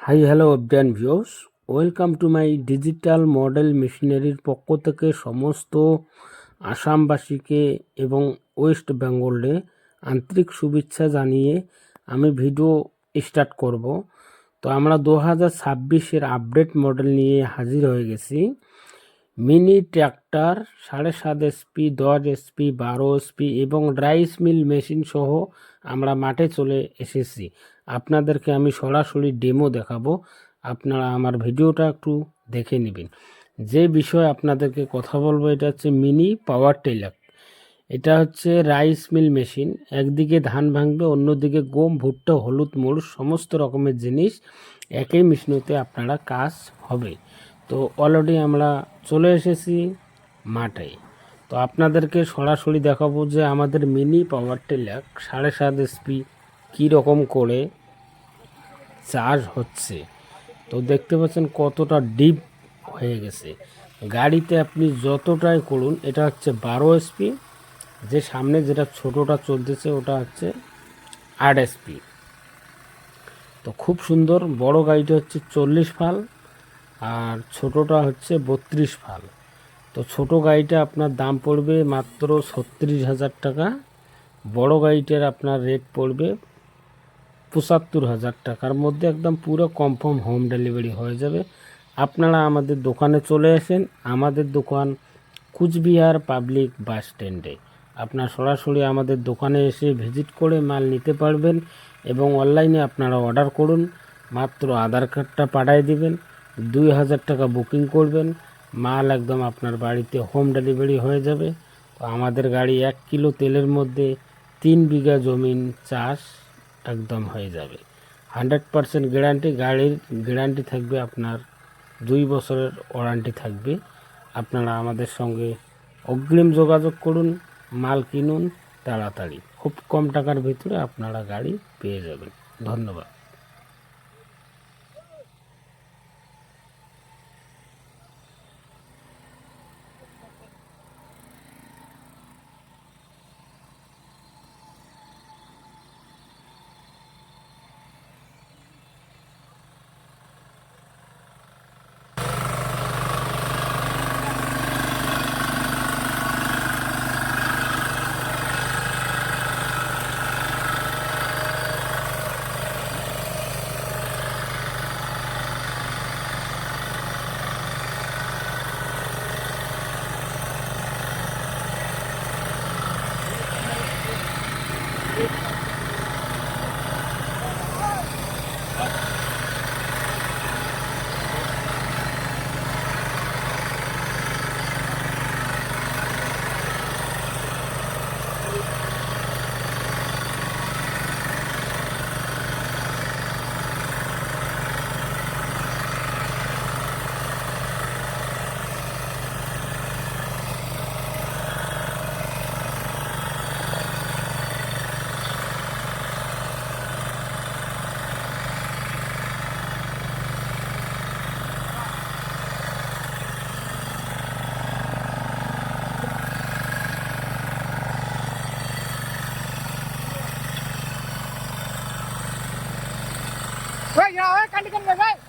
High hello অবডান views, welcome to my digital model মেশিনারির পক্ষ থেকে সমস্ত আসামবাসীকে এবং ওয়েস্ট বেঙ্গলে আন্তরিক শুভেচ্ছা জানিয়ে আমি ভিডিও স্টার্ট করব। তো আমরা 2026-এর আপডেট মডেল নিয়ে হাজির হয়ে গেছি। Mini tractor 7.5 SP, 10 SP, 12 SP এবং রাইস মিল মেশিন সহ আমরা মাঠে চলে এসেছি। আপনাদেরকে আমি সরাসরি ডেমো দেখাবো, আপনারা আমার ভিডিওটা একটু দেখে নেবেন। যে বিষয়ে আপনাদেরকে কথা বলবো এটা হচ্ছে মিনি পাওয়ার টিলার। এটা হচ্ছে রাইস মিল মেশিন, একদিকে ধান ভাঙবে, অন্যদিকে গম, ভুট্টা, হলুদ, মরিচ সমস্ত রকমের জিনিস একই মেশিনেতে আপনারা কাজ হবে। তো অলরেডি আমরা চলে এসেছি মাঠে। তো আপনাদেরকে সরাসরি দেখাবো যে আমাদের মিনি পাওয়ার টিলার 7.5 এসপি কীরকম করে চার্জ হচ্ছে। তো দেখতে পাচ্ছেন কতটা ডিপ হয়ে গেছে। গাড়িতে আপনি যতটাই করুন, এটা হচ্ছে 12 এসপি, যে সামনে যেটা ছোটোটা চলতেছে ওটা হচ্ছে 8 এসপি। তো খুব সুন্দর। বড় গাড়িটা হচ্ছে 40 ফাল আর ছোটোটা হচ্ছে 32 ফাল। তো ছোটো গাড়িটা আপনার দাম পড়বে মাত্র 36,000 টাকা, বড় গাড়িটার আপনার রেট পড়বে 75,000 টাকার মধ্যে। একদম পুরো কনফার্ম হোম ডেলিভারি হয়ে যাবে। আপনারা আমাদের দোকানে চলে আসেন। আমাদের দোকান কুচবিহার পাবলিক বাস স্ট্যান্ডে। আপনার সরাসরি আমাদের দোকানে এসে ভিজিট করে মাল নিতে পারবেন এবং অনলাইনে আপনারা অর্ডার করুন। মাত্র আধার কার্ডটা পাঠিয়ে দিবেন, 2,000 টাকা বুকিং করবেন, মাল একদম আপনার বাড়িতে হোম ডেলিভারি হয়ে যাবে। তো আমাদের গাড়ি 1 কিলো তেলের মধ্যে 3 বিঘা জমিন চাষ একদম হয়ে যাবে। 100% গ্যারান্টি। গাড়ির গ্যারান্টি থাকবে আপনার 2 বছরের ওয়ারেন্টি থাকবে। আপনারা আমাদের সঙ্গে অগ্রিম যোগাযোগ করুন, মাল কিনুন তাড়াতাড়ি। খুব কম টাকার ভিতরে আপনারা গাড়ি পেয়ে যাবেন। ধন্যবাদ। Right, yeah, I can't get the right.